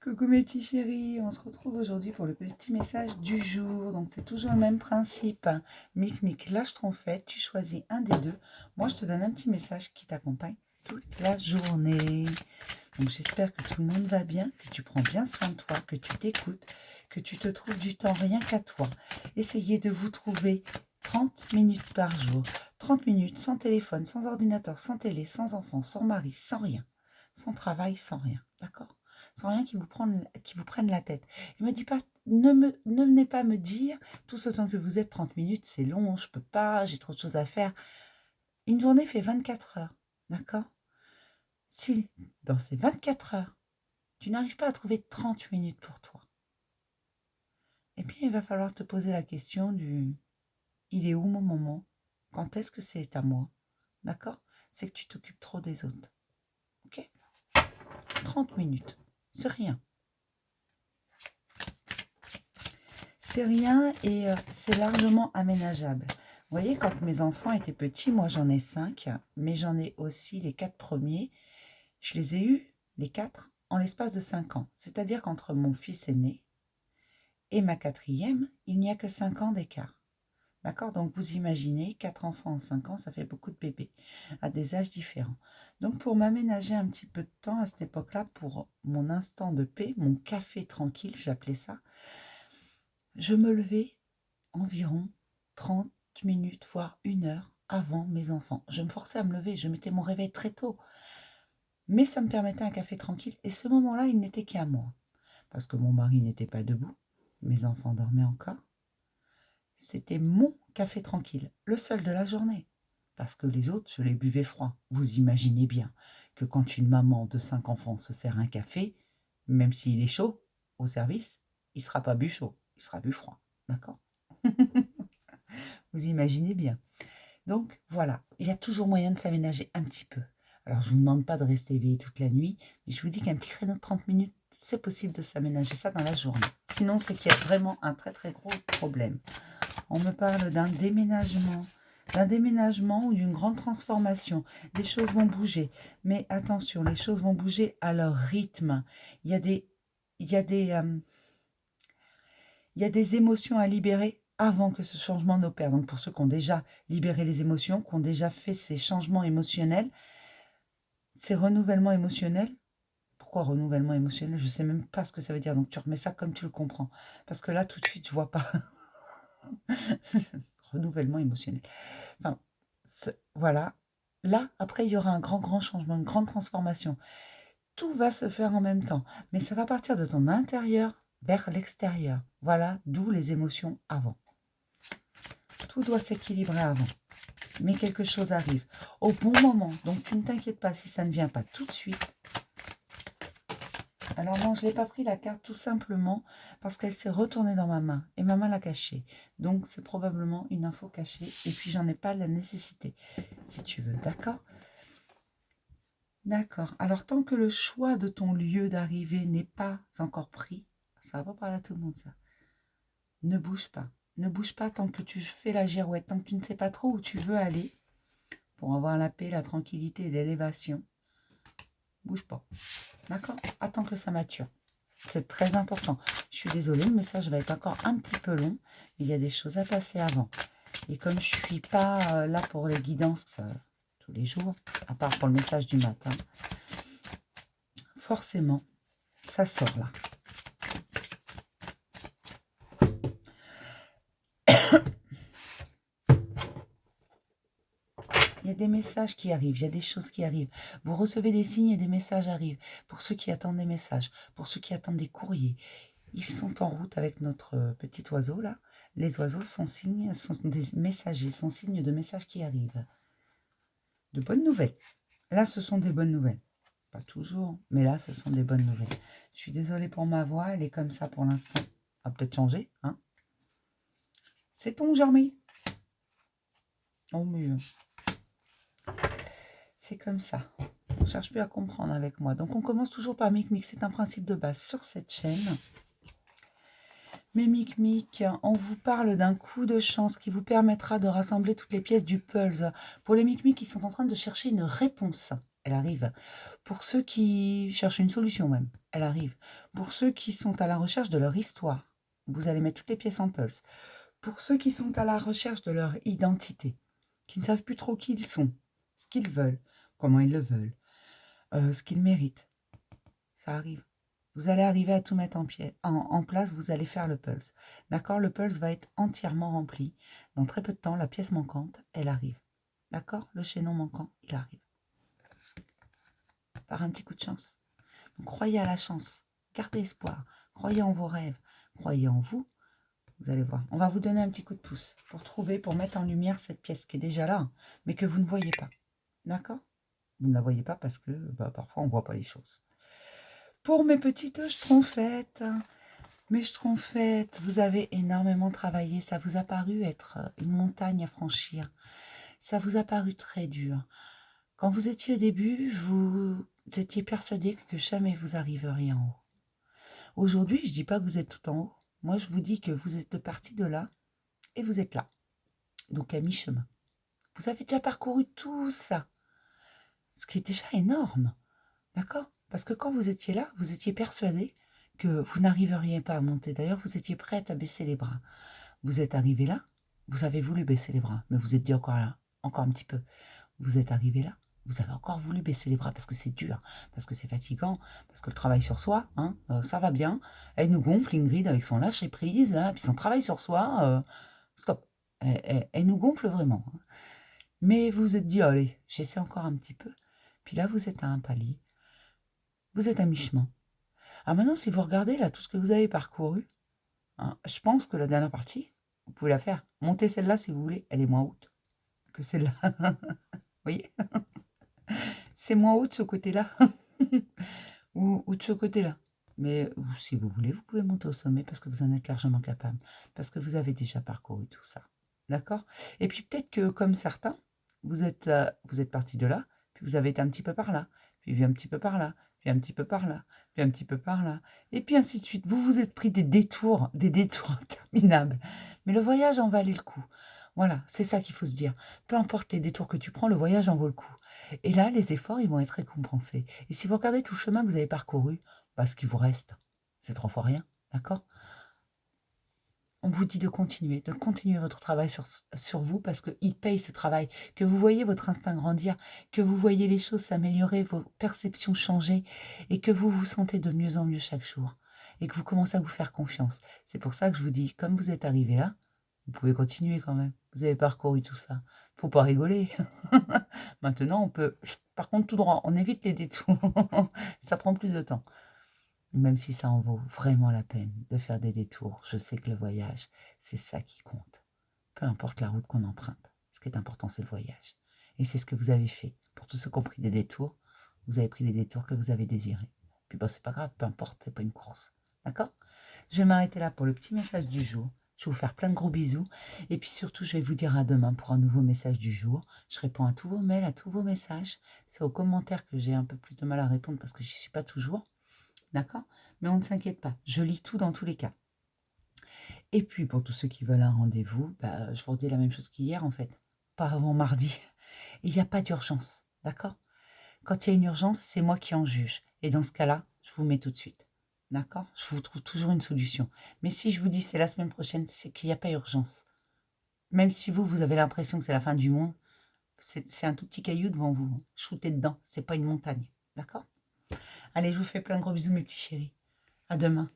Coucou mes petits chéris, on se retrouve aujourd'hui pour le petit message du jour. Donc c'est toujours le même principe. Mic Mic, lâche ton fait, tu choisis un des deux. Moi je te donne un petit message qui t'accompagne toute la journée. Donc j'espère que tout le monde va bien, que tu prends bien soin de toi, que tu t'écoutes, que tu te trouves du temps rien qu'à toi. Essayez de vous trouver 30 minutes par jour. 30 minutes sans téléphone, sans ordinateur, sans télé, sans enfant, sans mari, sans rien. Sans travail, sans rien. D'accord? Sans rien qui vous prenne la tête. Et me dis pas, ne venez pas me dire, tout ce temps que vous êtes, 30 minutes, c'est long, je peux pas, j'ai trop de choses à faire. Une journée fait 24 heures. D'accord? Si dans ces 24 heures, tu n'arrives pas à trouver 30 minutes pour toi, eh bien, il va falloir te poser la question du il est où mon moment? Quand est-ce que c'est à moi? D'accord? C'est que tu t'occupes trop des autres. Ok? 30 minutes, c'est rien. C'est rien et c'est largement aménageable. Vous voyez, quand mes enfants étaient petits, moi j'en ai 5, mais j'en ai aussi les 4 premiers. Je les ai eus, les 4, en l'espace de 5 ans. C'est-à-dire qu'entre mon fils aîné et ma quatrième, il n'y a que 5 ans d'écart. D'accord? Donc vous imaginez, 4 enfants en 5 ans, ça fait beaucoup de bébés, à des âges différents. Donc pour m'aménager un petit peu de temps à cette époque-là, pour mon instant de paix, mon café tranquille, j'appelais ça, je me levais environ 30 minutes, voire 1 heure avant mes enfants. Je me forçais à me lever, je mettais mon réveil très tôt. Mais ça me permettait un café tranquille. Et ce moment-là, il n'était qu'à moi. Parce que mon mari n'était pas debout, mes enfants dormaient encore. C'était mon café tranquille, le seul de la journée. Parce que les autres, je les buvais froid. Vous imaginez bien que quand une maman de 5 enfants se sert un café, même s'il est chaud au service, il ne sera pas bu chaud, il sera bu froid. D'accord? Vous imaginez bien. Donc voilà, il y a toujours moyen de s'aménager un petit peu. Alors je ne vous demande pas de rester éveillé toute la nuit, mais je vous dis qu'un petit créneau de 30 minutes, c'est possible de s'aménager ça dans la journée. Sinon, c'est qu'il y a vraiment un très très gros problème. On me parle d'un déménagement ou d'une grande transformation. Les choses vont bouger, mais attention, les choses vont bouger à leur rythme. Il y a des, il y a des, il y a des émotions à libérer avant que ce changement n'opère. Donc pour ceux qui ont déjà libéré les émotions, qui ont déjà fait ces changements émotionnels, ces renouvellements émotionnels. Pourquoi renouvellement émotionnel? Je ne sais même pas ce que ça veut dire. Donc tu remets ça comme tu le comprends. Parce que là, tout de suite, je ne vois pas. Renouvellement émotionnel. Enfin, voilà. Là, après, il y aura un grand changement, une grande transformation. Tout va se faire en même temps. Mais ça va partir de ton intérieur vers l'extérieur. Voilà, d'où les émotions avant. Tout doit s'équilibrer avant. Mais quelque chose arrive au bon moment. Donc, tu ne t'inquiètes pas si ça ne vient pas tout de suite. Alors non, je ne l'ai pas pris la carte tout simplement parce qu'elle s'est retournée dans ma main. Et ma main l'a cachée. Donc, c'est probablement une info cachée. Et puis, j'en ai pas la nécessité, si tu veux. D'accord? D'accord. Alors, tant que le choix de ton lieu d'arrivée n'est pas encore pris, ça va pas parler à tout le monde, ça. Ne bouge pas. Ne bouge pas tant que tu fais la girouette, tant que tu ne sais pas trop où tu veux aller pour avoir la paix, la tranquillité et l'élévation. Bouge pas. D'accord? Attends que ça mature. C'est très important. Je suis désolée, le message va être encore un petit peu long. Il y a des choses à passer avant. Et comme je ne suis pas là pour les guidances tous les jours, à part pour le message du matin, forcément, ça sort là. Il y a des messages qui arrivent, il y a des choses qui arrivent. Vous recevez des signes et des messages arrivent. Pour ceux qui attendent des messages, pour ceux qui attendent des courriers, ils sont en route avec notre petit oiseau là. Les oiseaux sont des messagers, sont signes de messages qui arrivent. De bonnes nouvelles. Là, ce sont des bonnes nouvelles. Pas toujours, mais là, ce sont des bonnes nouvelles. Je suis désolée pour ma voix, elle est comme ça pour l'instant. Elle va peut-être changer, hein. Sait-on jamais? Oh, mieux. C'est comme ça. On ne cherche plus à comprendre avec moi. Donc, on commence toujours par Mic Mic. C'est un principe de base sur cette chaîne. Mais Mic Mic, on vous parle d'un coup de chance qui vous permettra de rassembler toutes les pièces du puzzle. Pour les Mic Mic qui sont en train de chercher une réponse. elle arrive. Pour ceux qui cherchent une solution même, elle arrive. Pour ceux qui sont à la recherche de leur histoire, vous allez mettre toutes les pièces en pulse. Pour ceux qui sont à la recherche de leur identité, qui ne savent plus trop qui ils sont, ce qu'ils veulent, comment ils le veulent, ce qu'ils méritent, ça arrive. Vous allez arriver à tout mettre en place, vous allez faire le pulse. D'accord? Le pulse va être entièrement rempli. Dans très peu de temps, la pièce manquante, elle arrive. D'accord? Le chaînon manquant, il arrive. Par un petit coup de chance. Donc, croyez à la chance. Gardez espoir. Croyez en vos rêves. Croyez en vous. Vous allez voir. On va vous donner un petit coup de pouce pour trouver, pour mettre en lumière cette pièce qui est déjà là, mais que vous ne voyez pas. D'accord? Vous ne la voyez pas parce que parfois on ne voit pas les choses. Pour mes petites schtroumpfettes, vous avez énormément travaillé. Ça vous a paru être une montagne à franchir. Ça vous a paru très dur. Quand vous étiez au début, vous étiez persuadé que jamais vous arriveriez en haut. Aujourd'hui, je ne dis pas que vous êtes tout en haut. Moi, je vous dis que vous êtes parti de là et vous êtes là. Donc à mi-chemin. Vous avez déjà parcouru tout ça, ce qui est déjà énorme. D'accord? Parce que quand vous étiez là, vous étiez persuadé que vous n'arriveriez pas à monter. D'ailleurs, vous étiez prête à baisser les bras. Vous êtes arrivé là, vous avez voulu baisser les bras, mais vous êtes dit encore là, encore un petit peu. Vous êtes arrivé là, vous avez encore voulu baisser les bras parce que c'est dur, parce que c'est fatigant, parce que le travail sur soi, hein, ça va bien. Elle nous gonfle, Ingrid, avec son lâcher prise, là, puis son travail sur soi, stop. Elle nous gonfle vraiment. Hein. Mais vous vous êtes dit, allez, j'essaie encore un petit peu. Puis là, vous êtes à un palier. Vous êtes à mi-chemin. Ah maintenant, si vous regardez là tout ce que vous avez parcouru, hein, je pense que la dernière partie, vous pouvez la faire. Montez celle-là si vous voulez, elle est moins haute que celle-là. Vous voyez? C'est moins haut de ce côté-là ou de ce côté-là. Mais si vous voulez, vous pouvez monter au sommet parce que vous en êtes largement capable, parce que vous avez déjà parcouru tout ça. D'accord? Et puis peut-être que comme certains, vous êtes parti de là, puis vous avez été un petit peu par là, puis un petit peu par là, puis un petit peu par là, puis un petit peu par là, et puis ainsi de suite. Vous vous êtes pris des détours interminables. Mais le voyage en valait le coup. Voilà, c'est ça qu'il faut se dire. Peu importe les détours que tu prends, le voyage en vaut le coup. Et là, les efforts, ils vont être récompensés. Et si vous regardez tout le chemin que vous avez parcouru, ce qu'il vous reste, c'est 3 fois rien, d'accord? On vous dit de continuer votre travail sur vous parce qu'il paye ce travail, que vous voyez votre instinct grandir, que vous voyez les choses s'améliorer, vos perceptions changer et que vous vous sentez de mieux en mieux chaque jour et que vous commencez à vous faire confiance. C'est pour ça que je vous dis, comme vous êtes arrivé là, vous pouvez continuer quand même. Vous avez parcouru tout ça. Faut pas rigoler. Maintenant, on peut, par contre, tout droit, on évite les détours. Ça prend plus de temps. Même si ça en vaut vraiment la peine de faire des détours, je sais que le voyage, c'est ça qui compte. Peu importe la route qu'on emprunte, ce qui est important, c'est le voyage. Et c'est ce que vous avez fait. Pour tous ceux qui ont pris des détours, vous avez pris les détours que vous avez désirés. Puis c'est pas grave, peu importe, c'est pas une course. D'accord? Je vais m'arrêter là pour le petit message du jour. Je vais vous faire plein de gros bisous. Et puis surtout, je vais vous dire à demain pour un nouveau message du jour. Je réponds à tous vos mails, à tous vos messages. C'est aux commentaires que j'ai un peu plus de mal à répondre parce que je n'y suis pas toujours. D'accord? Mais on ne s'inquiète pas, je lis tout dans tous les cas. Et puis pour tous ceux qui veulent un rendez-vous, je vous redis la même chose qu'hier en fait, pas avant mardi. Il n'y a pas d'urgence, d'accord? Quand il y a une urgence, c'est moi qui en juge. Et dans ce cas-là, je vous mets tout de suite. D'accord? Je vous trouve toujours une solution. Mais si je vous dis c'est la semaine prochaine, c'est qu'il n'y a pas urgence. Même si vous avez l'impression que c'est la fin du monde, c'est un tout petit caillou devant vous. Shootez dedans, c'est pas une montagne. D'accord? Allez, je vous fais plein de gros bisous mes petits chéris. À demain.